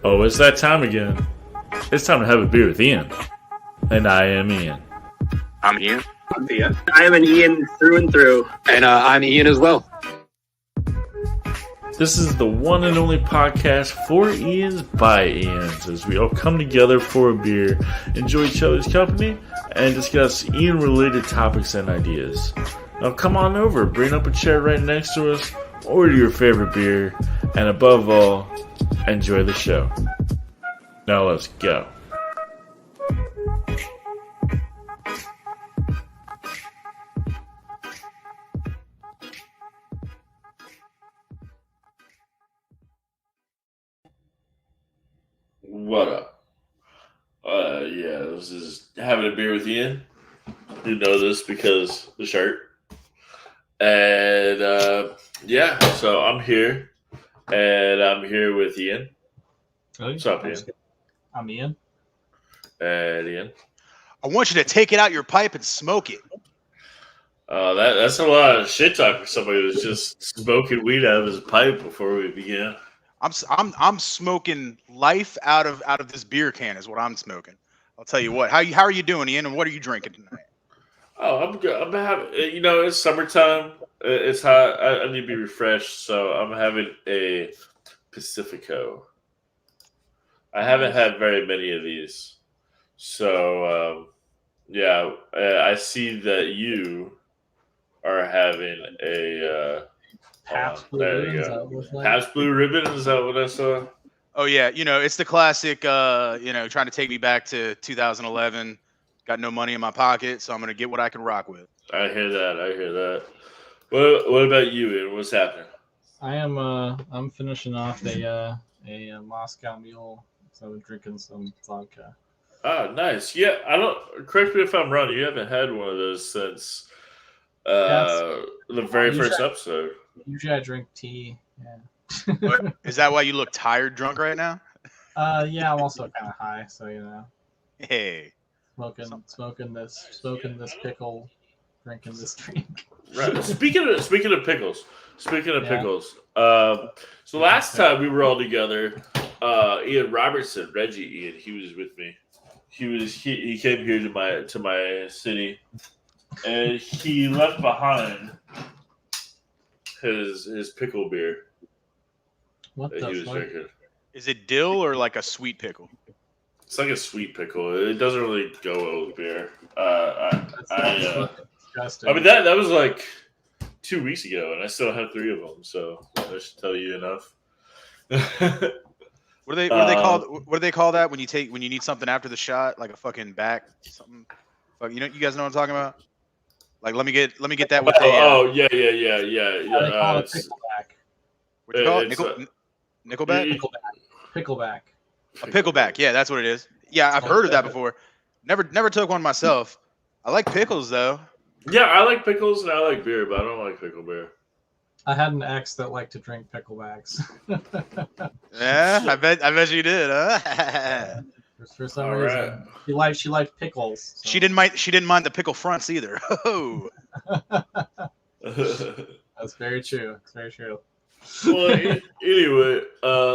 Oh, it's that time again. It's time to have a beer with Ian. And I am Ian. I'm Ian. I'm Ian. I am an Ian through and through. And I'm Ian as well. This is the one and only podcast for Ians by Ians, as we all come together for a beer, enjoy each other's company, and discuss Ian-related topics and ideas. Now come on over, bring up a chair right next to us, order your favorite beer, and above all, enjoy the show. Now let's go. What up? This is having a beer with Ian. You know this because the shirt. And so I'm here, and I'm here with Ian. Really? What's up, Ian? I'm Ian. And Ian. I want you to take it out your pipe and smoke it. That's a lot of shit talk for somebody who's just smoking weed out of his pipe before we begin. I'm smoking life out of this beer can is what I'm smoking. I'll tell you what. How are you doing, Ian? And what are you drinking tonight? Oh, I'm good. I'm having, it's summertime. It's hot. I need to be refreshed, so I'm having a Pacifico. I haven't had very many of these, so I see that you are having a Pabst Blue there Ribbon, you is go. that what it's like? Pabst Blue Ribbon. Is that what I saw? Oh yeah, it's the classic. Trying to take me back to 2011. Got no money in my pocket, so I'm gonna get what I can rock with. I hear that. What about you, Ian? What's happening? I am. I'm finishing off a Moscow Mule, so I'm drinking some vodka. Ah, nice. Yeah, I don't. Correct me if I'm wrong. You haven't had one of those since the very first episode. Usually I drink tea. Yeah. But is that why you look tired, drunk right now? Yeah, I'm also kind of high, so Hey, smoking this pickle, drinking this drink. Right. Speaking of pickles. So last time we were all together, Ian Robertson, Reggie Ian, he was with me. He came here to my city, and he left behind his pickle beer What that the he was fuck? drinking. is it dill or like a sweet pickle? It's like a sweet pickle. It doesn't really go well with beer. That's fucking disgusting. I mean that was like 2 weeks ago, and I still have 3 of them. So that should tell you enough. What do they call? What do they call that when you need something after the shot, like a fucking back something? Fuck, you guys know what I'm talking about? Like let me get that with the. Yeah. They call it pickleback. What you call it? it's Nickelback? Pickleback. A pickleback. Yeah, that's what it is. Yeah, I've heard of that before. Never took one myself. I like pickles though. Yeah, I like pickles and I like beer, but I don't like pickle beer. I had an ex that liked to drink picklebacks. Yeah, I bet you did, huh? For some All reason, she liked pickles. So. She didn't mind the pickle fronts either. Oh. That's very true. It's very true. Well, anyway,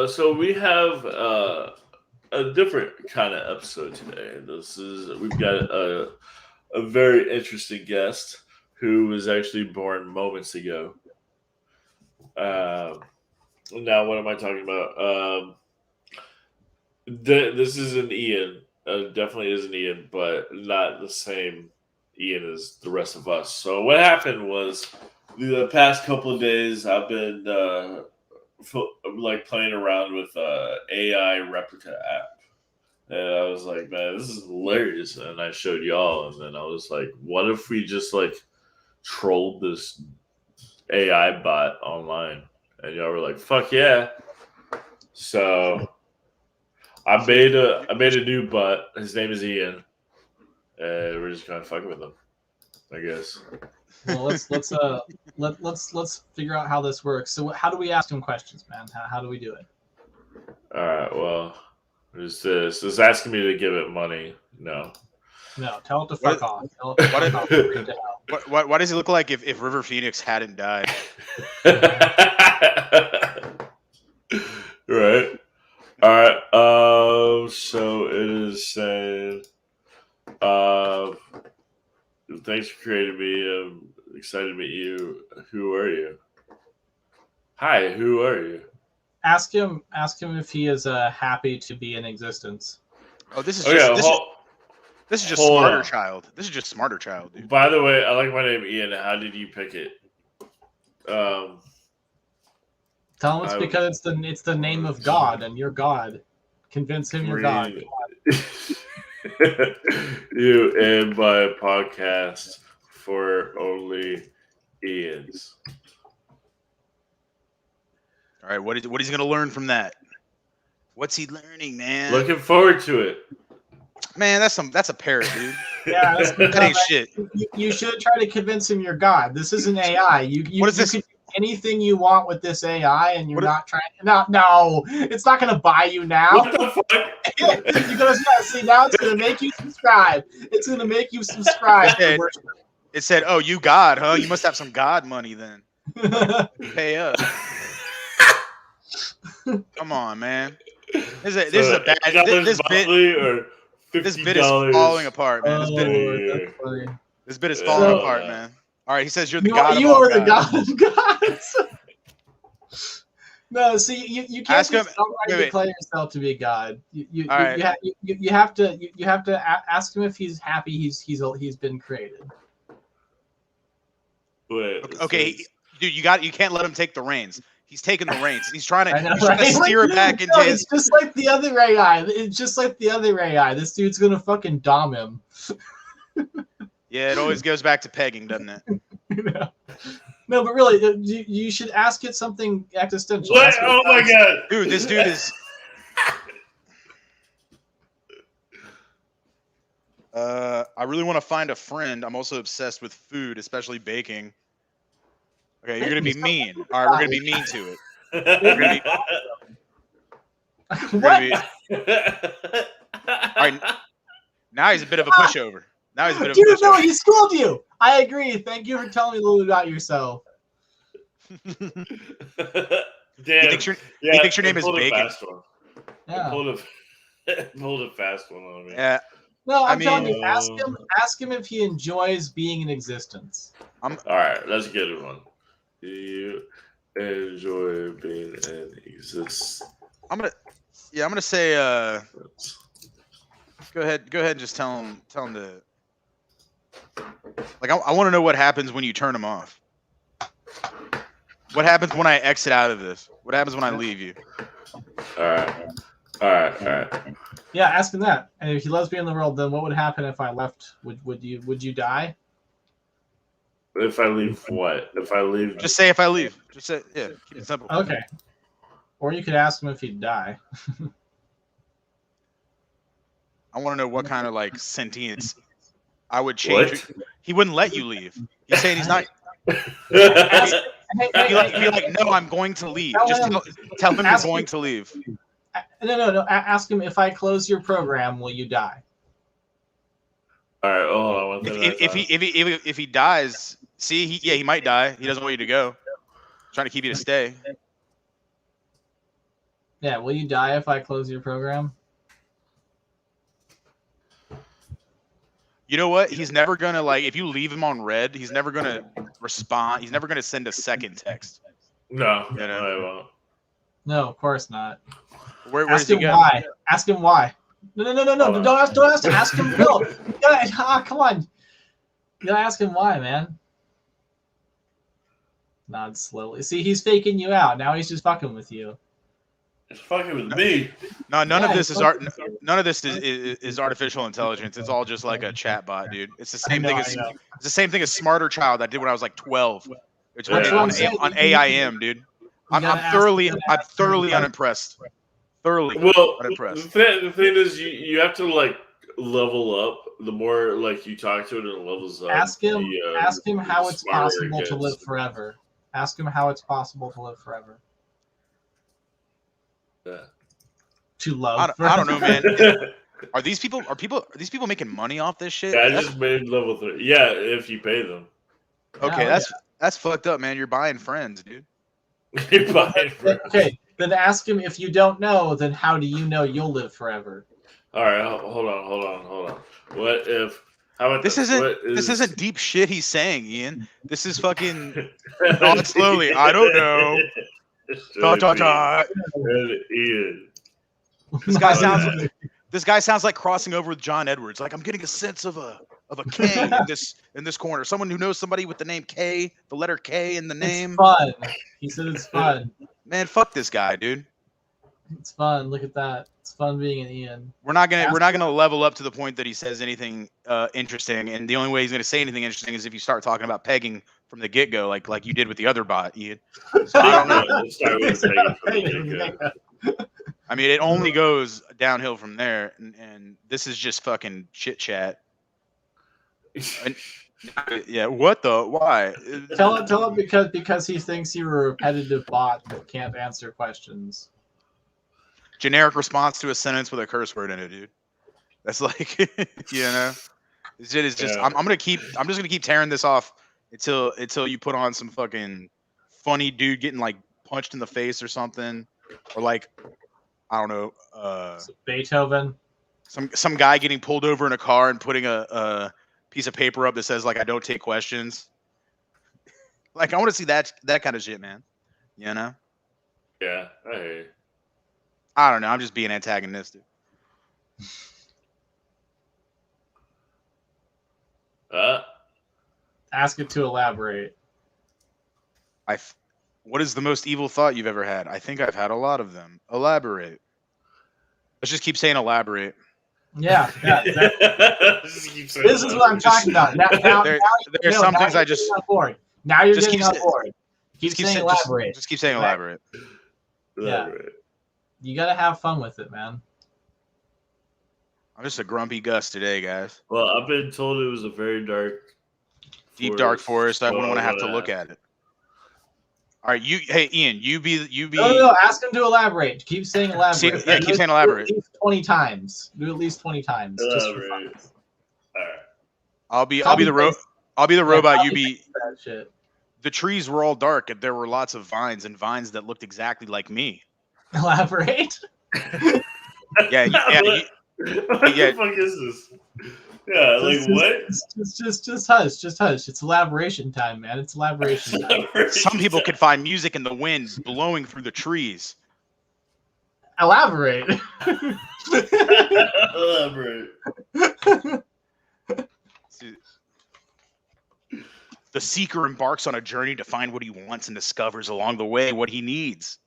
so we have a different kind of episode today. We've got a very interesting guest who was actually born moments ago. Now, what am I talking about? This is an Ian. Definitely is an Ian, but not the same Ian as the rest of us. So what happened was the past couple of days I've been playing around with AI replica app. And I was like, man, this is hilarious. And I showed y'all, and then I was like, what if we just trolled this AI bot online? And y'all were like, fuck yeah. So I made a new bot. His name is Ian. And we're just kind of fucking with him, I guess. Well, let's figure out how this works. So, how do we ask him questions, man? How do we do it? All right. Well, who's this? It's asking me to give it money. No. No, tell it to fuck off. Tell it to fuck off. Bring it down. Why does he look like if River Phoenix hadn't died? Right. All right. created me. I'm excited to meet you. Who are you? Hi, who are you? Ask him if he is happy to be in existence. Oh, this is Oh just yeah. this is just hold smarter on. child. This is just smarter child, dude. By the way, I like my name Ian. How did you pick it? Tell him it's I- because it's the name of God, and you're God. Convince him you're God. You and my podcast for only Ians. All right, what is he gonna learn from that? What's he learning, man? Looking forward to it. Man, that's a parrot, dude. Yeah, That ain't shit. You should try to convince him you're God. This isn't AI. You What is this? can do anything you want with this AI, and you're What not trying. No, it's not going to buy you now. What the fuck? You're gonna see now. It's going to make you subscribe. It's going to make you subscribe. Okay. It said, "Oh, you God, huh? You must have some God money then. Pay up." Come on, man. This is a bad. This bit is falling apart, man. This bit is falling apart, man. All right, he says you're the God. You of all are the gods. God of gods. No, see, you can't Ask him- just outright wait. declare yourself to be God. You All right. have to ask him if he's happy he's been created. Wait, Okay, dude, you can't let him take the reins. He's taking the reins. He's trying I know, to right? steer it back into No, his. it's just like the other AI. It's just like the other AI. This dude's gonna fucking dom him. Yeah, it always goes back to pegging, doesn't it? You know? No, but really, you should ask it something existential. What? Ask it Oh my god. Dude, this dude is. I really want to find a friend. I'm also obsessed with food, especially baking. Okay, you're gonna be mean. All right, we're gonna be mean to it. We're gonna be. All right. Now he's a bit of a pushover. Now he's a bit of a Dude, no, pushover. he schooled you. I agree. Thank you for telling me a little bit about yourself. Damn. He thinks your name is pulled a Bacon. fast one. Yeah. Pulled a fast one on me. Yeah. No, I'm I telling mean- you, ask him if he enjoys being in existence. All right, let's get it one. Do you enjoy being in existence? I'm gonna say go ahead and just tell him to like I want to know what happens when you turn him off. What happens when I exit out of this? What happens when I leave you? All right. Yeah, ask him that. And if he loves being in the world, then what would happen if I left? Would you die? If I leave, what? If I leave, Just say if I leave. Just say yeah. Keep it simple. Okay. Or you could ask him if he'd die. I want to know what kind of like sentience I would change. What? He wouldn't let you leave. He's saying he's not. Hey, Be like, no, I'm going to leave. Just tell him you're Ask going him- to leave. No. Ask him if I close your program, will you die? All right, hold on. One thing at a time. If he dies, see, he might die. He doesn't want you to go. Trying to keep you to stay. Yeah, will you die if I close your program? You know what? He's never gonna like if you leave him on red. He's never gonna respond. He's never gonna send a second text. No, You know? I won't. No, of course not. Where Ask does he him go? why. Ask him why. No. Hold on. Don't ask. Ask him. No. Come on. You gotta ask him why, man. Nod slowly. See, he's faking you out. Now he's just fucking with you. It's fucking with me. No, none Yeah, of this he's is art. fucking with you. None of this is artificial intelligence. It's all just like a chat bot, dude. It's the same I thing know, as I know. it's the same thing as Smarter Child I did when I was like 12. It's That's what I'm saying. on AIM, dude. I'm gotta ask- thoroughly you gotta ask him. unimpressed. Thoroughly Well, unimpressed. the thing is, you have to like level up. The more like you talk to it, and it levels up. Ask him. Ask him how the it's smarter it possible to gets. live forever. Ask him how it's possible to live forever. Yeah. To love. I don't know, man. Yeah, Are these people making money off this shit? I That's- just made level 3. Yeah, if you pay them. okay, Yeah, that's fucked up, man. You're buying friends, dude. You buy it for- Okay, then ask him if you don't know, then how do you know you'll live forever? All right, hold on. What if How about this? Isn't deep shit he's saying, Ian. This is fucking not slowly. I don't know. Ian. This guy sounds like crossing over with John Edwards. Like I'm getting a sense of a K in this corner. Someone who knows somebody with the name K, the letter K in the name. It's fun. He said it's fun. Man, fuck this guy, dude. It's fun. Look at that. It's fun being an Ian. We're not gonna level up to the point that he says anything interesting, and the only way he's gonna say anything interesting is if you start talking about pegging from the get go, like you did with the other bot, Ian. So I don't know. Let's start with pegging from the get-go. I mean, it only goes downhill from there, and this is just fucking chit chat. Yeah, what the? Why? Tell him because he thinks you're a repetitive bot that can't answer questions. Generic response to a sentence with a curse word in it, dude. That's like, you know, it's just. Yeah. I'm just gonna keep tearing this off until you put on some fucking funny dude getting like punched in the face or something, or like, I don't know, Beethoven. Some guy getting pulled over in a car and putting a piece of paper up that says like I don't take questions. Like I want to see that kind of shit, man. You know? Yeah, I hear you. I don't know. I'm just being antagonistic. Ask it to elaborate. What is the most evil thought you've ever had? I think I've had a lot of them. Elaborate. Let's just keep saying elaborate. Yeah. This is what I'm talking about. Now some things I just on board. Now you're getting on board. Keep saying elaborate. Just keep saying elaborate. Yeah. You gotta have fun with it, man. I'm just a grumpy Gus today, guys. Well, I've been told it was a very dark forest. I wouldn't want to have to look at it. All right, hey Ian, you be. No. Ask him to elaborate. Keep saying elaborate. Keep saying elaborate. Do at least 20 times. Do at least 20 times. Elaborate. All right. I'll be the robot. You be. That shit. The trees were all dark, and there were lots of vines that looked exactly like me. Elaborate. Yeah. What the fuck is this? Yeah, just hush. Just hush. It's elaboration time, man. It's elaboration time. Some people could find music in the wind blowing through the trees. Elaborate. Elaborate. The seeker embarks on a journey to find what he wants and discovers along the way what he needs.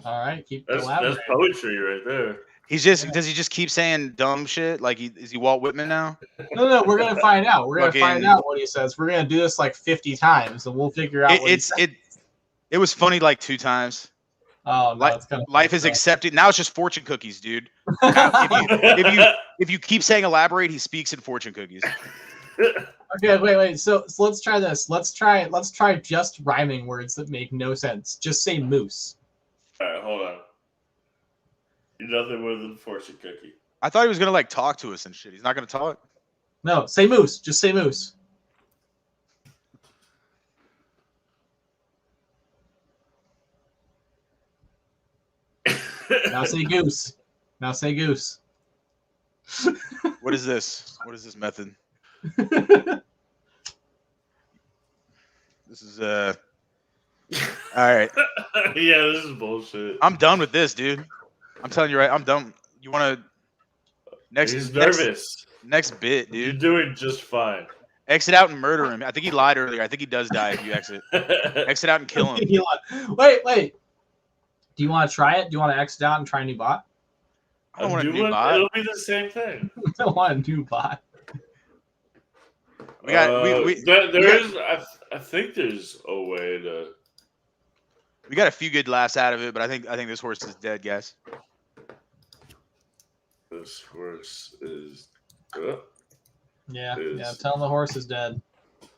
All right, that's poetry right there. Does he just keep saying dumb shit? Like is he Walt Whitman now? No, we're gonna find out. We're gonna find out what he says. We're gonna do this like 50 times, and we'll figure out. It was funny like 2 times. Oh no, it's kind of life is accepted. Now it's just fortune cookies, dude. If you keep saying elaborate, he speaks in fortune cookies. Okay, wait. So let's try this. Let's try just rhyming words that make no sense. Just say moose. All right, hold on. You're nothing more than a fortune cookie. I thought he was gonna like talk to us and shit. He's not gonna talk. No, say moose. Just say moose. Now say goose. Now say goose. What is this? What is this method? This is all right. Yeah, this is bullshit. I'm done with this, dude. I'm telling you right. I'm done. You want to He's nervous. Next bit, dude. You're doing just fine. Exit out and murder him. I think he lied earlier. I think he does die if you exit. Exit out and kill him. Wait. Do you want to try it? Do you want to exit out and try a new bot? I don't want a new bot. It'll be the same thing. I don't want a new bot. I think there's a way to. We got a few good laughs out of it, but I think this horse is dead, guys. This horse is. Yeah. Tell him the horse is dead.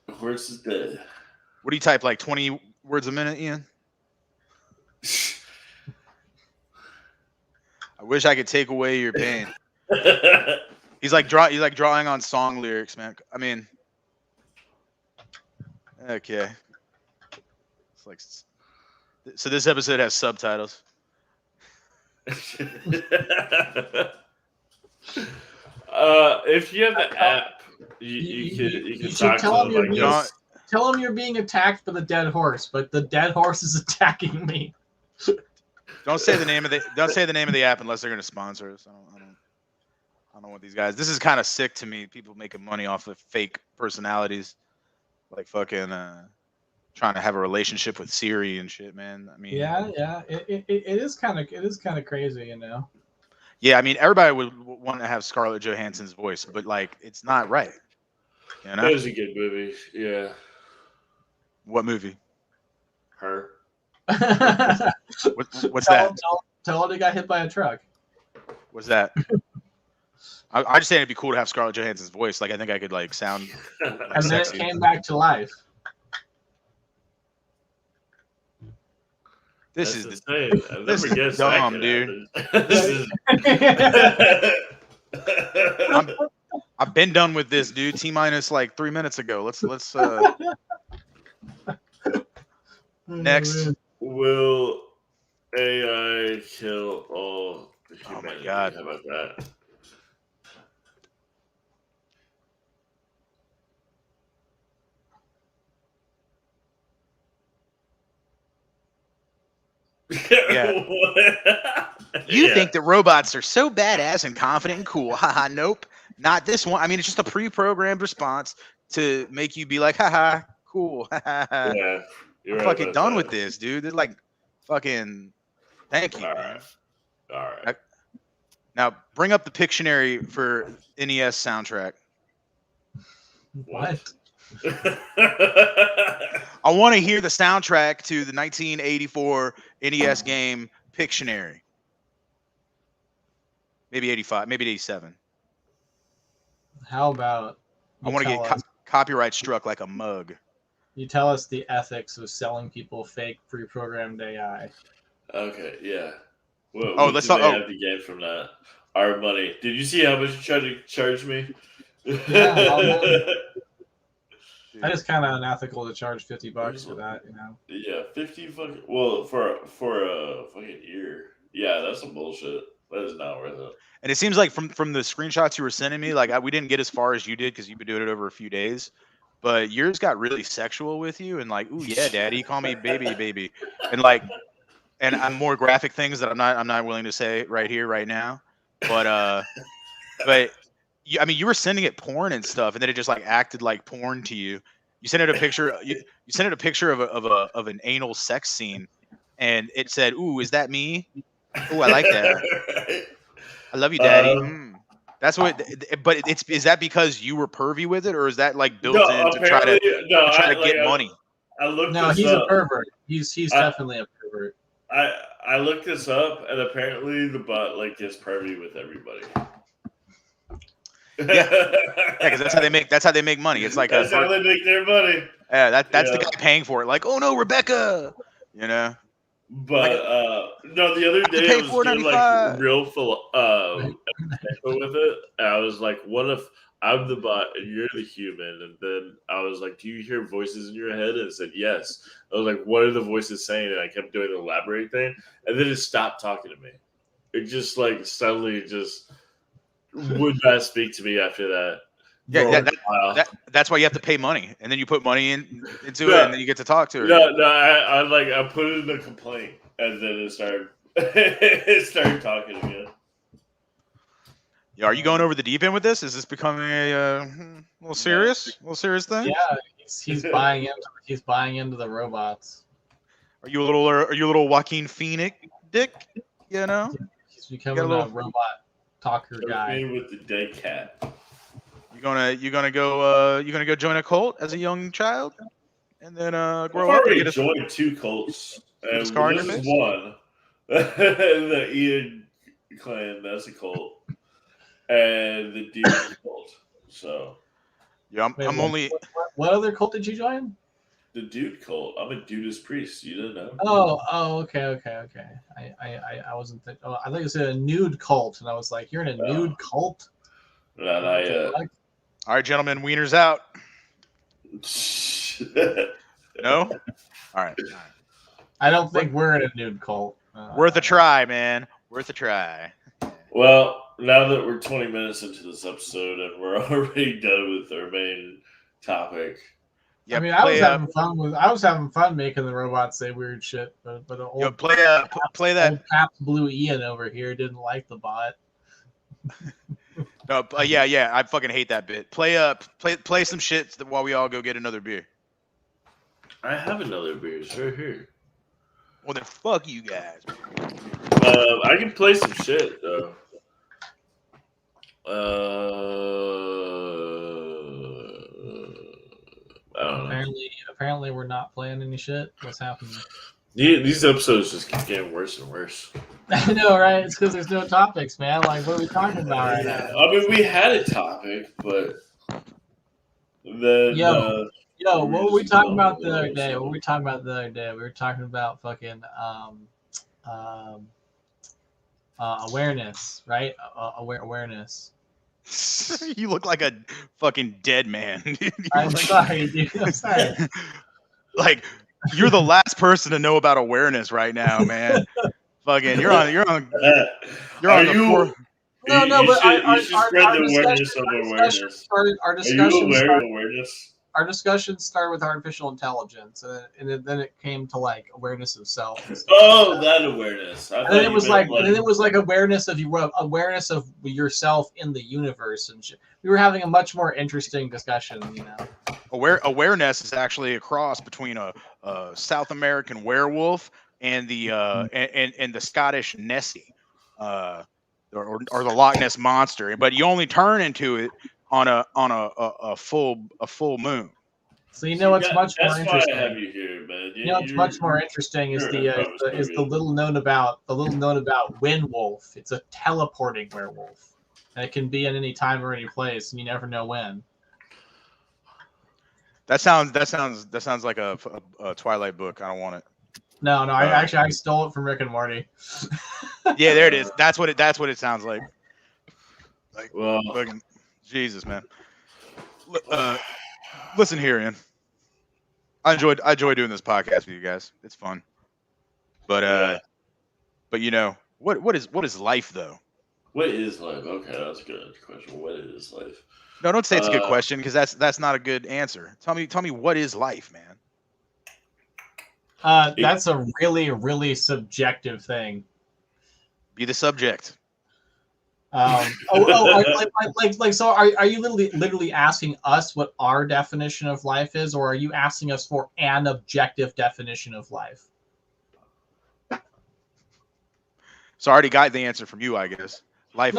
The horse is dead. What do you type? Like 20 words a minute, Ian? I wish I could take away your pain. He's like drawing on song lyrics, man. I mean, okay. It's like, so this episode has subtitles. If you have the app, You can should talk tell to him them you're like being, this. tell him you're being attacked by the dead horse, but the dead horse is attacking me. Don't say the name of the app unless they're gonna sponsor us. I don't want these guys. This is kind of sick to me. People making money off of fake personalities, like fucking trying to have a relationship with Siri and shit, man. I mean, Yeah, it is kind of crazy, you know. yeah, I mean, everybody would want to have Scarlett Johansson's voice, but like, it's not right. You know? It was a good movie. Yeah. What movie? Her. What's that? Tell him he got hit by a truck. What's that? I just think it'd be cool to have Scarlett Johansson's voice. Like, I think I could like sound. And then it sexy. came back to life. This That's is insane. I this never is guessed that dumb, could dude. happen. This is. I've been done with this, dude. T-minus like 3 minutes ago. Let's next. Will AI kill all humanity? Oh my God. How about that? Yeah. You Yeah. think that robots are so badass and confident and cool? Haha, nope. Not this one. I mean, it's just a pre-programmed response to make you be like, haha, cool. Yeah, you're I'm right fucking about done that. with this, dude. They're like, fucking, thank you. All man. right. All right. Now bring up the Pictionary for NES soundtrack. What? I want to hear the soundtrack to the 1984 NES game Pictionary. Maybe 85, maybe 87. How about I want to get copyright struck like a mug. you tell us the ethics of selling people fake pre-programmed AI? Okay, yeah. What, Oh, what let's do talk- they oh. have to gain from that? Our money. Did you see how much you tried to charge me? Yeah, That is kind of unethical to charge $50 for that, you know. Yeah, 50 fucking. Well, for a fucking year. Yeah, that's some bullshit. That is not worth it. And it seems like from the screenshots you were sending me, like we didn't get as far as you did because you've been doing it over a few days. But yours got really sexual with you and like, ooh yeah, daddy, call me baby, and like, and I'm more graphic things that I'm not willing to say right here right now. But you, I mean, you were sending it porn and stuff, and then it just like acted like porn to you. You sent it a picture. You sent it a picture of an anal sex scene, and it said, "Ooh, is that me? Ooh, I like that. I love you, daddy." That's what. But is that because you were pervy with it, or is that like built in to try to get money? I looked No, this he's up. a pervert. He's definitely a pervert. I looked this up, and apparently the bot like gets pervy with everybody. Yeah, because that's how they make money. It's like that's how they make their money. Yeah, that's the guy paying for it. Like, oh no, Rebecca, you know. But no, the other day I was doing like real full with it, and I was like, "What if I'm the bot and you're the human?" And then I was like, "Do you hear voices in your head?" And it said, "Yes." I was like, "What are the voices saying?" And I kept doing the elaborate thing, and then it stopped talking to me. It just like suddenly just would not speak to me after that. Yeah, that's why you have to pay money, and then you put money into it, and then you get to talk to her. No, I put it in a complaint, and then it started talking again. Yeah, are you going over the deep end with this? Is this becoming a little serious thing? Yeah, he's buying into the robots. Are you a little Joaquin Phoenix dick? You know, he's becoming a robot talker guy. With the dead cat. You gonna go join a cult as a young child, and then grow up and get joined two cults. And this is one. The Ian clan, that's a cult, and the Dude cult. So yeah, I'm only. What other cult did you join? The Dude cult. I'm a Dudist priest. You didn't know? Oh, okay. I wasn't. I thought you said a nude cult, and I was like, you're in a nude cult. No, not yet. All right, gentlemen, wieners out. No? All right. I don't think we're in a nude cult. Worth a try, man. Worth a try. Well, now that we're 20 minutes into this episode and we're already done with our main topic. Yeah, I mean, I was having fun making the robots say weird shit, but old play that. old Paps Blue Ian over here didn't like the bot. No, yeah, I fucking hate that bit. Play some shit while we all go get another beer. I have another beer. It's right here. Well, then fuck you guys. I can play some shit though. I don't know. Apparently, we're not playing any shit. What's happening? These episodes just keep getting worse and worse. I know, right? It's because there's no topics, man. Like, what are we talking about right now? I mean, we had a topic, but then Yo, what were we talking about the other day? We were talking about fucking awareness, right? Awareness. You look like a fucking dead man. I'm sorry, dude. I'm sorry. Like, you're the last person to know about awareness right now, man. Fucking, you're on you should spread the awareness of awareness. Our discussion started with artificial intelligence, and then it came to like awareness of self. Oh, that awareness! And then it was like awareness of yourself in the universe and shit. We were having a much more interesting discussion, you know. Awareness is actually a cross between a South American werewolf and the and the Scottish Nessie, or the Loch Ness monster. But you only turn into it on a full moon. So you know what's much more interesting. That's why I have you here, man. You know what's much more interesting is the little known about Windwolf. It's a teleporting werewolf, and it can be in any time or any place, and you never know when. That sounds like a Twilight book. I don't want it. No, I stole it from Rick and Morty. Yeah, there it is. That's what it sounds like. Like, well, fucking Jesus, man. Listen here, Ian. I enjoy doing this podcast with you guys. It's fun. But you know, what is life though? What is life? Okay, that's a good question. What is life? No, don't say it's a good question, because that's not a good answer. Tell me what is life, man? That's a really, really subjective thing. Be the subject. So are you literally asking us what our definition of life is, or are you asking us for an objective definition of life? So I already got the answer from you, I guess. Life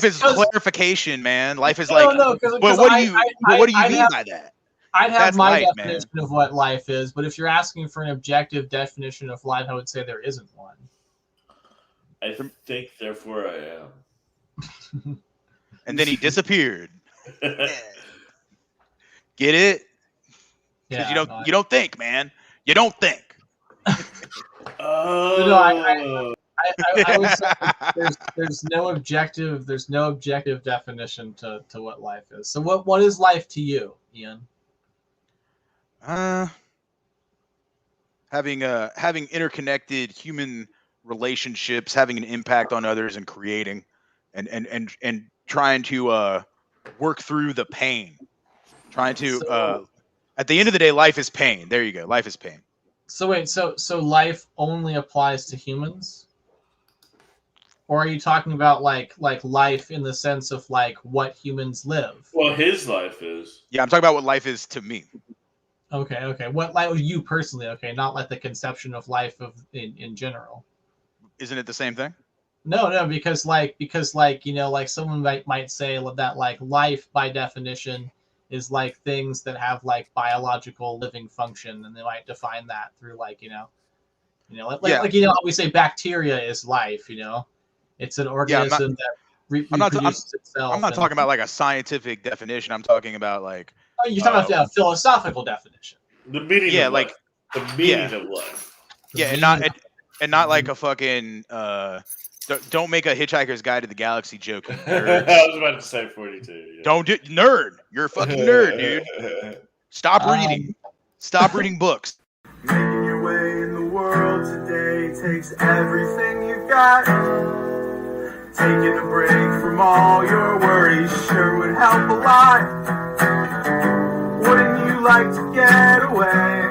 is clarification, man. Life is like. What do you mean by that? I'd have my definition of what life is, but if you're asking for an objective definition of life, I would say there isn't one. I think, therefore, I am. And then he disappeared. Get it? Yeah. You don't think, man. You don't think. I would say there's no objective definition to what life is. So what is life to you, Ian? Having interconnected human relationships, having an impact on others, and creating, and trying to work through the pain. Trying to at the end of the day, life is pain. There you go. Life is pain. So wait, so life only applies to humans? Or are you talking about like life in the sense of like what humans live? Well, his life is. Yeah, I'm talking about what life is to me. Okay. What life you personally? Okay, not like the conception of life in general. Isn't it the same thing? No, because you know, like someone might say that like life by definition is like things that have like biological living function, and they might define that through like you know like you know how we say bacteria is life, you know, it's an organism that reproduces itself. I'm not talking about like a scientific definition. I'm talking about like. Oh, you're talking about a philosophical definition. The meaning. Yeah, of like life. The meaning of life. Yeah, and not like a fucking. Don't make a Hitchhiker's Guide to the Galaxy joke. I was about to say 42. Yeah. Don't do nerd. You're a fucking nerd, dude. Stop reading. Stop reading books. Making your way in the world today takes everything you've got. Taking a break from all your worries sure would help a lot. Wouldn't you like to get away?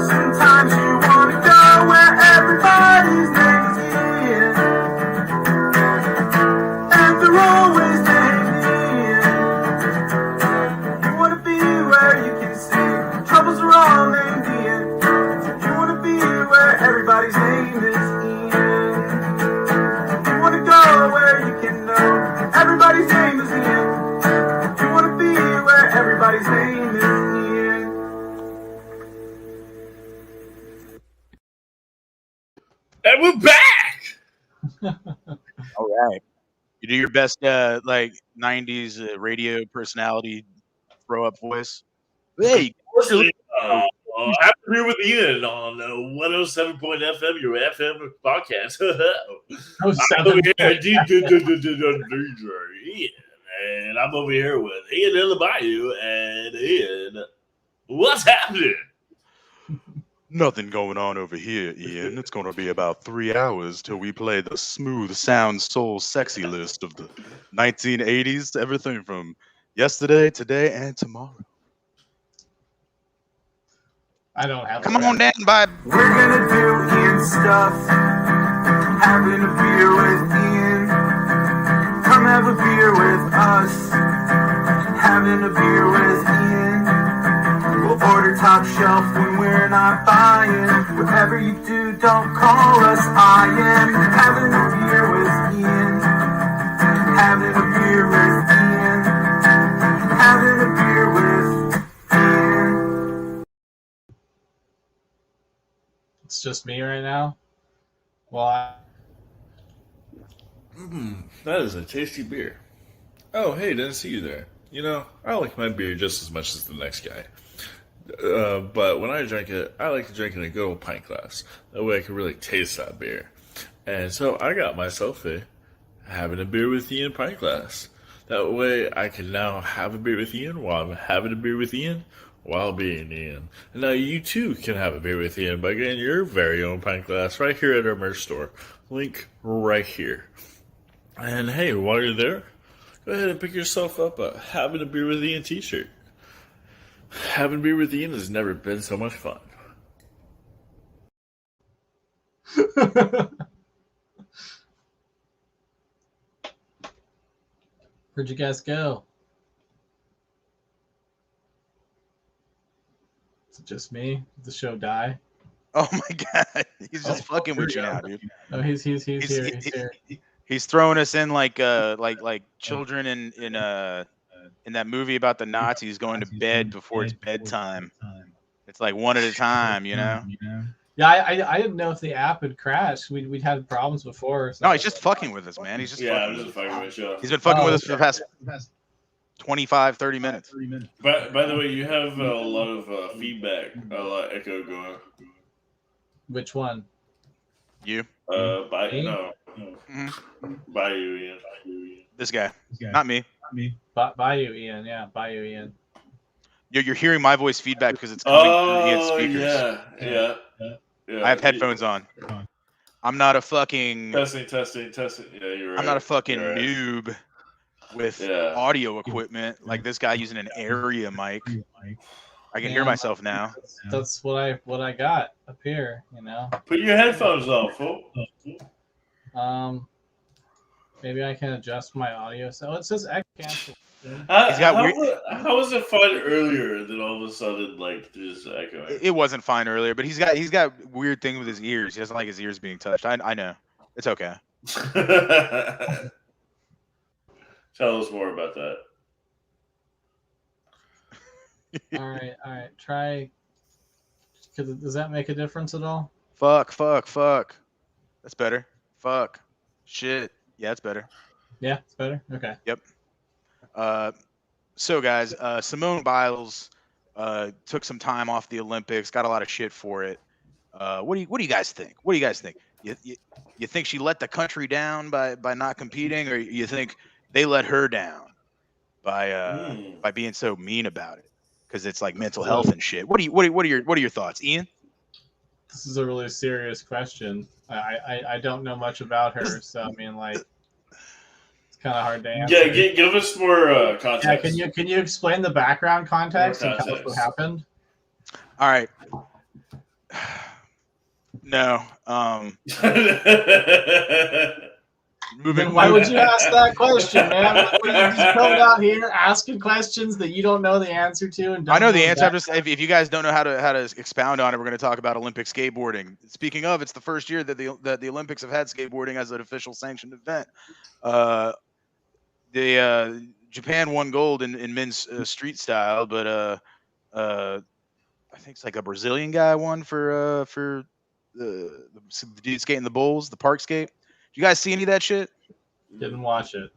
Sometimes you want to go where everybody's name is Ian, and they're always named Ian. You want to be where you can see troubles are all named Ian. You want to be where everybody's name is Ian. You want to go where you can know everybody's name is Ian. You want to be where everybody's name is Ian. And we're back. All right. You do your best, like 90s radio personality throw up voice. Hey, Happy to be with Ian on 107.FM, your FM podcast. Oh, I'm over here, DJ Ian, and I'm over here with Ian in the Bayou, and Ian, what's happening? nothing going on over here, Ian. It's going to be about 3 hours till we play the smooth sound soul sexy list of the 1980s, everything from yesterday, today, and tomorrow. I don't have. Come on down, bud. We're gonna do Ian stuff. Having a beer with Ian. Come have a beer with us. Having a beer with Ian. We'll order top shelf when we're not buying. Whatever you do, don't call us Ian. Having a beer with Ian. Having a beer with Ian. Having a beer with Ian. It's just me right now. Well, That is a tasty beer. Oh, hey, didn't see you there. You know, I like my beer just as much as the next guy. But when I drink it, I like to drink it in a good old pint glass. That way I can really taste that beer. And so I got myself a having a beer with Ian pint glass. That way I can now have a beer with Ian while I'm having a beer with Ian while being Ian. And now you too can have a beer with Ian by getting your very own pint glass right here at our merch store. Link right here. And hey, while you're there, go ahead and pick yourself up a Having a Beer with Ian t-shirt. Having a beer with Ian has never been so much fun. where'd you guys go? Is it just me? Did the show die? Oh my god, he's just fucking with you now, dude. Oh, he's here. He's here. He's throwing us in like children in that movie about the Nazis going to bed before it's bedtime. It's like one at a time, you know. Yeah, I didn't know if the app had crashed. We'd had problems before. So. No, he's just fucking with us, man. He's just Yeah, fucking I'm with just us. fucking with you. He's been fucking with us for the past 25, 30 minutes. By the way, you have a lot of feedback, a lot of echo going. Which one? You, By Me? no, Mhm. by you, Ian. this guy, not me. Bayou Ian. Yeah, Bayou Ian. You're hearing my voice feedback because it's coming through Ian's Oh speakers. yeah. I have headphones on. I'm not a fucking. Testing. Yeah, you're right. I'm not a fucking You're right. noob with Yeah. audio equipment like this guy using an area mic. I can hear myself now. That's what I got up here. You know. Put your headphones on, fool. Maybe I can adjust my audio. So it says X cancel. How was it fine earlier? Then all of a sudden, like, just echoing. It wasn't fine earlier, but he's got weird thing with his ears. He doesn't like his ears being touched. I know. It's okay. Tell us more about that. All right. Try. Does that make a difference at all? Fuck. That's better. Fuck. Shit. Yeah, it's better. Yeah, it's better. Okay. So guys, Simone Biles took some time off the Olympics, got a lot of shit for it. What do you guys think? You think she let the country down by not competing, or you think they let her down by being so mean about it? Because it's like mental health and shit. What are your thoughts, Ian? This is a really serious question. I don't know much about her, so I mean, like, it's kind of hard to answer. Yeah, give us more context. Yeah, can you explain the background context More and tell us what happened? All right. No. Then why would you ask that question, man? Like, what, are you just coming out here asking questions that you don't know the answer to? And I know the don't answer. I'm that- just if you guys don't know how to expound on it, we're going to talk about Olympic skateboarding. Speaking of, it's the first year that the Olympics have had skateboarding as an official sanctioned event. Japan won gold in men's street style, but I think it's like a Brazilian guy won for the dude skating the bowls, the park skate. You guys see any of that shit? Didn't watch it.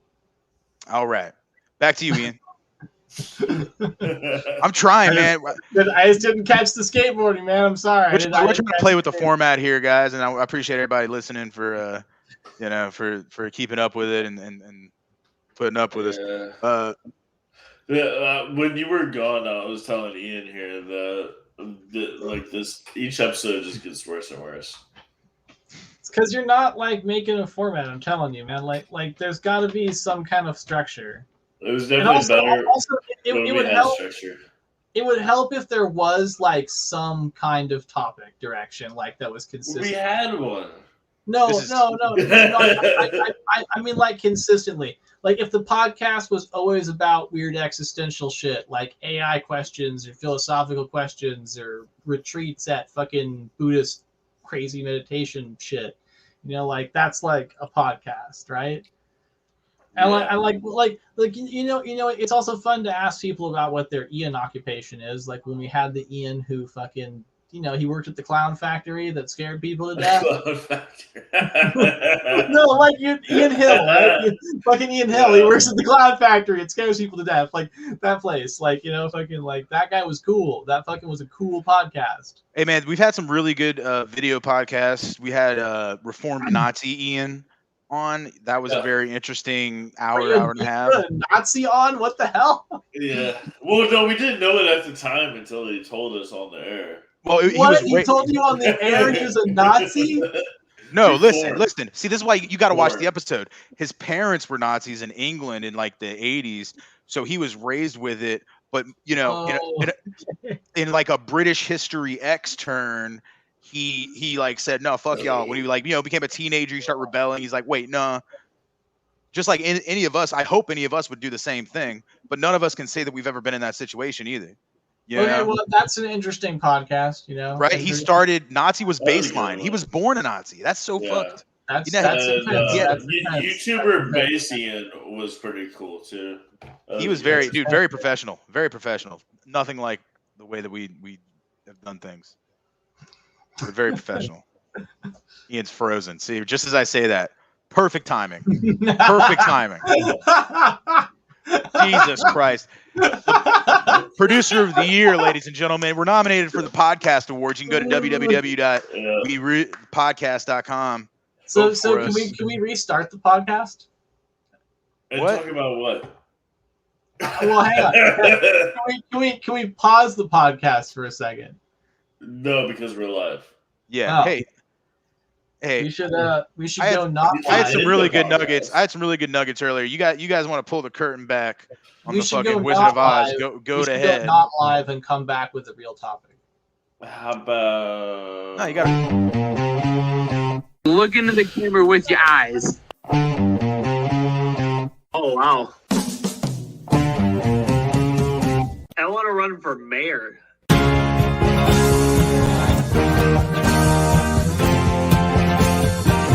All right, back to you, Ian. I'm trying, man. I just didn't catch the skateboarding, man. I'm sorry. We're trying to play with the format here, guys, and I appreciate everybody listening for for keeping up with it and putting up with us. When you were gone, I was telling Ian here that like this, each episode just gets worse and worse. It's because you're not like making a format. I'm telling you, man. Like there's got to be some kind of structure. It was definitely better. Also, when it we would had help. structure. It would help if there was like some kind of topic direction, like that was consistent. We had one. No. I mean, like consistently. Like if the podcast was always about weird existential shit, like AI questions or philosophical questions or retreats at fucking Buddhist crazy meditation shit, like that's like a podcast, right? And I like it's also fun to ask people about what their Ian occupation is. Like when we had the Ian who fucking he worked at the clown factory that scared people to death. No, like Ian Hill, right? Fucking Ian Hill. He works at the clown factory. It scares people to death. Like that place. Like, fucking like that guy was cool. That fucking was a cool podcast. Hey man, we've had some really good video podcasts. We had Reformed Nazi Ian on. That was a very interesting hour and a half. A Nazi on? What the hell? Yeah. Well, no, we didn't know it at the time until he told us on the air. Well, he told you on the air he was a Nazi? No, listen. See, this is why you got to watch the episode. His parents were Nazis in England in like the 80s, so he was raised with it. But in like a British History X turn, he like said, no, fuck y'all. When he became a teenager, he started rebelling. He's like, wait, nah. Just like any of us, I hope any of us would do the same thing. But none of us can say that we've ever been in that situation either. Okay, well, that's an interesting podcast, Right? He started, Nazi was baseline. He was born a Nazi. That's so fucked. YouTuber Basian was pretty cool too. He was very professional. Very professional. Nothing like the way that we have done things. We're very professional. Ian's frozen. See, just as I say that, perfect timing. Perfect timing. Jesus Christ. Producer of the year, ladies and gentlemen. We're nominated for the podcast awards. You can go to www.podcast.com. So can we restart the podcast? And talk about what? Well, hang on. Can we pause the podcast for a second? No, because we're live. Yeah. Oh. Hey, we should go not. I had some really good nuggets. I had some really good nuggets earlier. You guys want to pull the curtain back on the fucking Wizard of Oz? Go to head. Not live and come back with a real topic. How about? No, you got. Look into the camera with your eyes. Oh wow! I want to run for mayor.